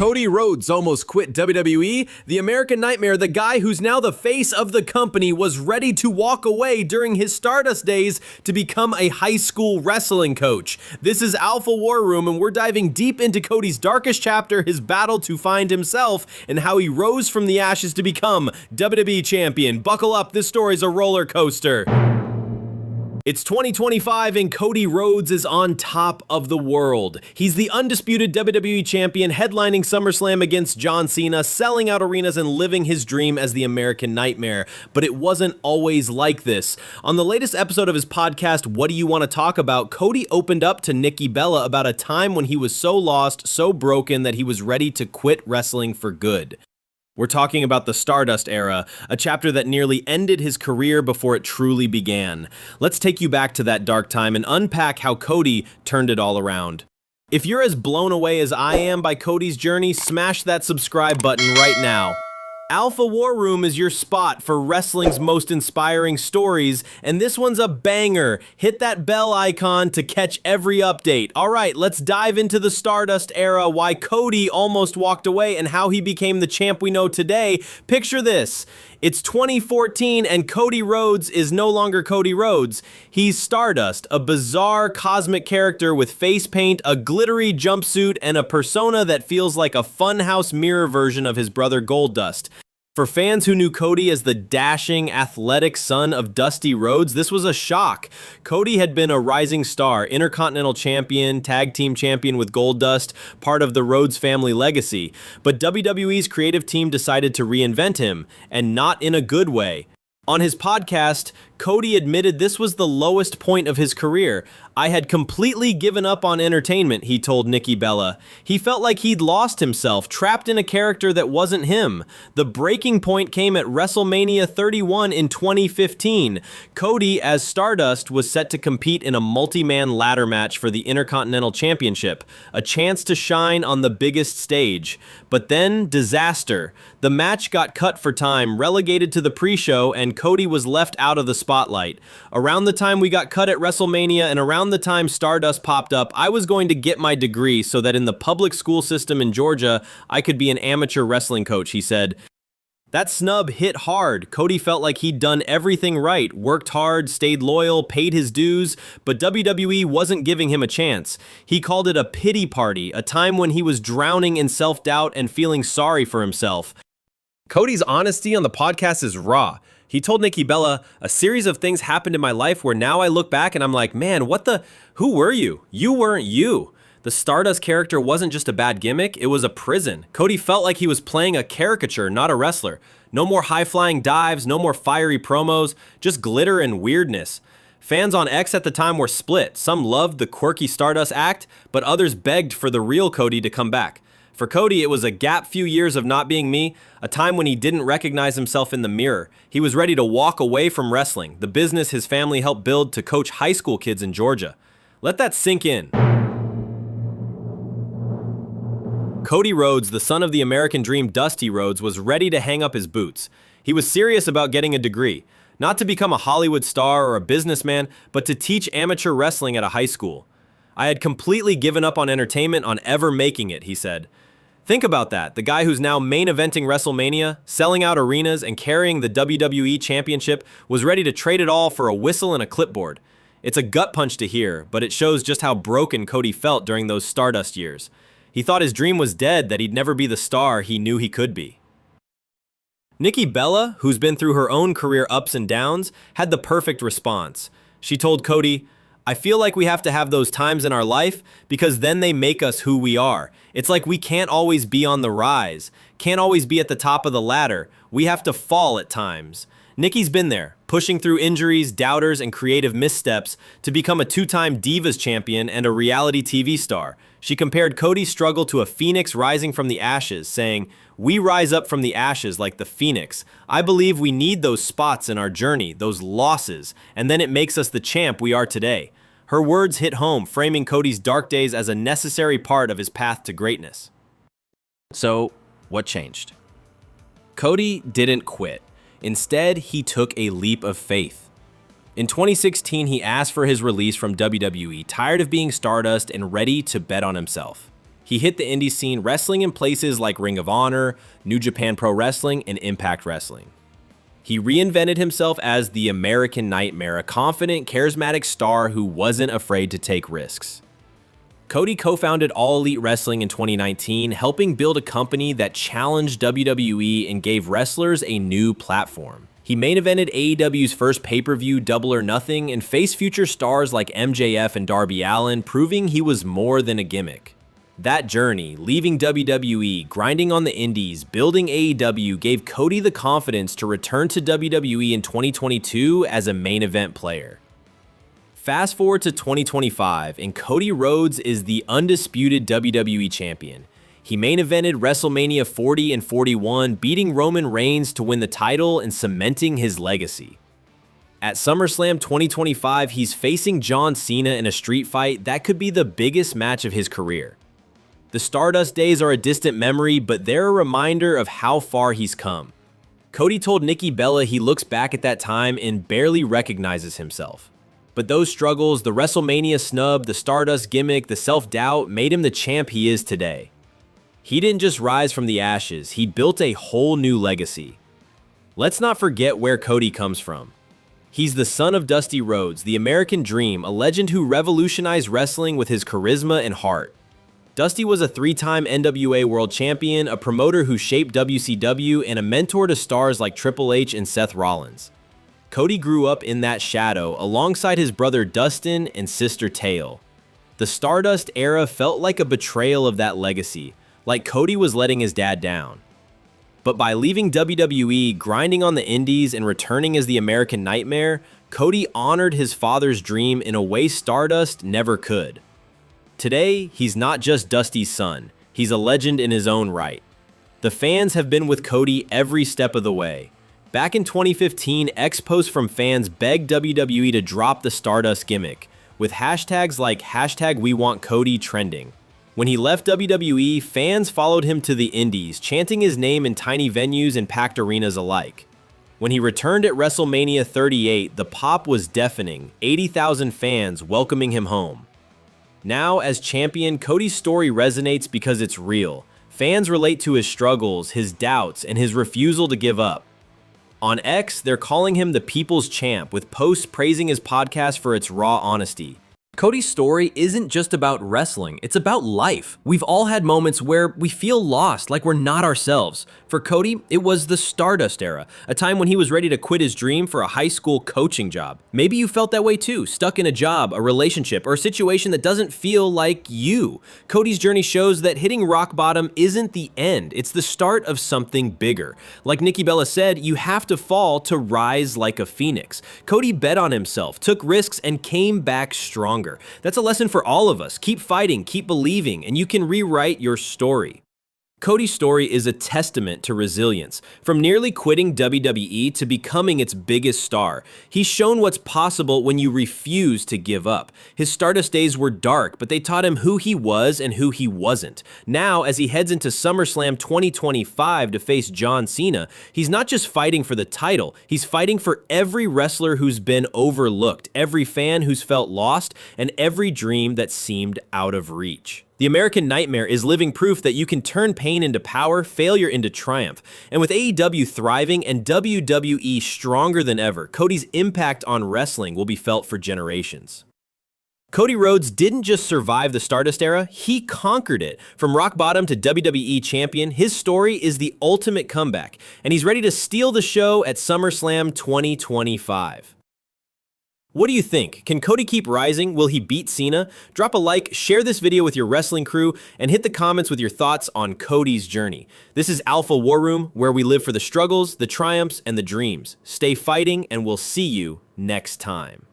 Cody Rhodes almost quit WWE. The American Nightmare, the guy who's now the face of the company, was ready to walk away during his Stardust days to become a high school wrestling coach. This is Alpha War Room, and we're diving deep into Cody's darkest chapter, his battle to find himself, and how he rose from the ashes to become WWE Champion. Buckle up, this story's a roller coaster. It's 2025 and Cody Rhodes is on top of the world. He's the undisputed WWE Champion, headlining SummerSlam against John Cena, selling out arenas and living his dream as the American Nightmare. But it wasn't always like this. On the latest episode of his podcast, What Do You Want to Talk About?, Cody opened up to Nikki Bella about a time when he was so lost, so broken that he was ready to quit wrestling for good. We're talking about the Stardust era, a chapter that nearly ended his career before it truly began. Let's take you back to that dark time and unpack how Cody turned it all around. If you're as blown away as I am by Cody's journey, smash that subscribe button right now. Alpha War Room is your spot for wrestling's most inspiring stories, and this one's a banger. Hit that bell icon to catch every update. All right, let's dive into the Stardust era, why Cody almost walked away, and how he became the champ we know today. Picture this. It's 2014, and Cody Rhodes is no longer Cody Rhodes. He's Stardust, a bizarre cosmic character with face paint, a glittery jumpsuit, and a persona that feels like a funhouse mirror version of his brother Goldust. For fans who knew Cody as the dashing, athletic son of Dusty Rhodes, this was a shock. Cody had been a rising star, Intercontinental Champion, Tag Team Champion with Goldust, part of the Rhodes family legacy. But WWE's creative team decided to reinvent him, and not in a good way. On his podcast, Cody admitted this was the lowest point of his career. I had completely given up on entertainment, he told Nikki Bella. He felt like he'd lost himself, trapped in a character that wasn't him. The breaking point came at WrestleMania 31 in 2015. Cody, as Stardust, was set to compete in a multi-man ladder match for the Intercontinental Championship, a chance to shine on the biggest stage. But then, disaster. The match got cut for time, relegated to the pre-show, and Cody was left out of the spotlight. Around the time we got cut at WrestleMania and around the time Stardust popped up, I was going to get my degree so that in the public school system in Georgia, I could be an amateur wrestling coach, he said. That snub hit hard. Cody felt like he'd done everything right, worked hard, stayed loyal, paid his dues, but WWE wasn't giving him a chance. He called it a pity party, a time when he was drowning in self-doubt and feeling sorry for himself. Cody's honesty on the podcast is raw. He told Nikki Bella, a series of things happened in my life where now I look back and I'm like, man, who were you? You weren't you. The Stardust character wasn't just a bad gimmick, it was a prison. Cody felt like he was playing a caricature, not a wrestler. No more high-flying dives, no more fiery promos, just glitter and weirdness. Fans on X at the time were split. Some loved the quirky Stardust act, but others begged for the real Cody to come back. For Cody, it was a gap few years of not being me, a time when he didn't recognize himself in the mirror. He was ready to walk away from wrestling, the business his family helped build to coach high school kids in Georgia. Let that sink in. Cody Rhodes, the son of the American Dream Dusty Rhodes, was ready to hang up his boots. He was serious about getting a degree, not to become a Hollywood star or a businessman, but to teach amateur wrestling at a high school. I had completely given up on entertainment, on ever making it, he said. Think about that, the guy who's now main eventing WrestleMania, selling out arenas, and carrying the WWE Championship was ready to trade it all for a whistle and a clipboard. It's a gut punch to hear, but it shows just how broken Cody felt during those Stardust years. He thought his dream was dead, that he'd never be the star he knew he could be. Nikki Bella, who's been through her own career ups and downs, had the perfect response. She told Cody, I feel like we have to have those times in our life because then they make us who we are. It's like we can't always be on the rise, can't always be at the top of the ladder. We have to fall at times. Nikki's been there, pushing through injuries, doubters, and creative missteps to become a two-time Divas champion and a reality TV star. She compared Cody's struggle to a phoenix rising from the ashes, saying, "We rise up from the ashes like the phoenix. I believe we need those spots in our journey, those losses, and then it makes us the champ we are today." Her words hit home, framing Cody's dark days as a necessary part of his path to greatness. So, what changed? Cody didn't quit. Instead, he took a leap of faith. In 2016, he asked for his release from WWE, tired of being Stardust and ready to bet on himself. He hit the indie scene wrestling in places like Ring of Honor, New Japan Pro Wrestling, and Impact Wrestling. He reinvented himself as the American Nightmare, a confident, charismatic star who wasn't afraid to take risks. Cody co-founded All Elite Wrestling in 2019, helping build a company that challenged WWE and gave wrestlers a new platform. He main evented AEW's first pay-per-view, Double or Nothing, and faced future stars like MJF and Darby Allin, proving he was more than a gimmick. That journey, leaving WWE, grinding on the indies, building AEW, gave Cody the confidence to return to WWE in 2022 as a main event player. Fast forward to 2025, and Cody Rhodes is the undisputed WWE Champion. He main evented WrestleMania 40 and 41, beating Roman Reigns to win the title and cementing his legacy. At SummerSlam 2025, he's facing John Cena in a street fight that could be the biggest match of his career. The Stardust days are a distant memory, but they're a reminder of how far he's come. Cody told Nikki Bella he looks back at that time and barely recognizes himself. But those struggles, the WrestleMania snub, the Stardust gimmick, the self-doubt, made him the champ he is today. He didn't just rise from the ashes, he built a whole new legacy. Let's not forget where Cody comes from. He's the son of Dusty Rhodes, the American Dream, a legend who revolutionized wrestling with his charisma and heart. Dusty was a three-time NWA World Champion, a promoter who shaped WCW, and a mentor to stars like Triple H and Seth Rollins. Cody grew up in that shadow alongside his brother Dustin and sister Tail. The Stardust era felt like a betrayal of that legacy, like Cody was letting his dad down. But by leaving WWE, grinding on the indies, and returning as the American Nightmare, Cody honored his father's dream in a way Stardust never could. Today, he's not just Dusty's son, he's a legend in his own right. The fans have been with Cody every step of the way. Back in 2015, ex-posts from fans begged WWE to drop the Stardust gimmick, with hashtags like #WeWantCody trending. When he left WWE, fans followed him to the indies, chanting his name in tiny venues and packed arenas alike. When he returned at WrestleMania 38, the pop was deafening, 80,000 fans welcoming him home. Now, as champion, Cody's story resonates because it's real. Fans relate to his struggles, his doubts, and his refusal to give up. On X, they're calling him the People's Champ, with posts praising his podcast for its raw honesty. Cody's story isn't just about wrestling, it's about life. We've all had moments where we feel lost, like we're not ourselves. For Cody, it was the Stardust era, a time when he was ready to quit his dream for a high school coaching job. Maybe you felt that way too, stuck in a job, a relationship, or a situation that doesn't feel like you. Cody's journey shows that hitting rock bottom isn't the end, it's the start of something bigger. Like Nikki Bella said, you have to fall to rise like a phoenix. Cody bet on himself, took risks, and came back stronger. That's a lesson for all of us. Keep fighting, keep believing, and you can rewrite your story. Cody's story is a testament to resilience. From nearly quitting WWE to becoming its biggest star, he's shown what's possible when you refuse to give up. His Stardust days were dark, but they taught him who he was and who he wasn't. Now, as he heads into SummerSlam 2025 to face John Cena, he's not just fighting for the title, he's fighting for every wrestler who's been overlooked, every fan who's felt lost, and every dream that seemed out of reach. The American Nightmare is living proof that you can turn pain into power, failure into triumph. And with AEW thriving and WWE stronger than ever, Cody's impact on wrestling will be felt for generations. Cody Rhodes didn't just survive the Stardust era, he conquered it. From rock bottom to WWE champion, his story is the ultimate comeback, and he's ready to steal the show at SummerSlam 2025. What do you think? Can Cody keep rising? Will he beat Cena? Drop a like, share this video with your wrestling crew, and hit the comments with your thoughts on Cody's journey. This is Alpha War Room, where we live for the struggles, the triumphs, and the dreams. Stay fighting, and we'll see you next time.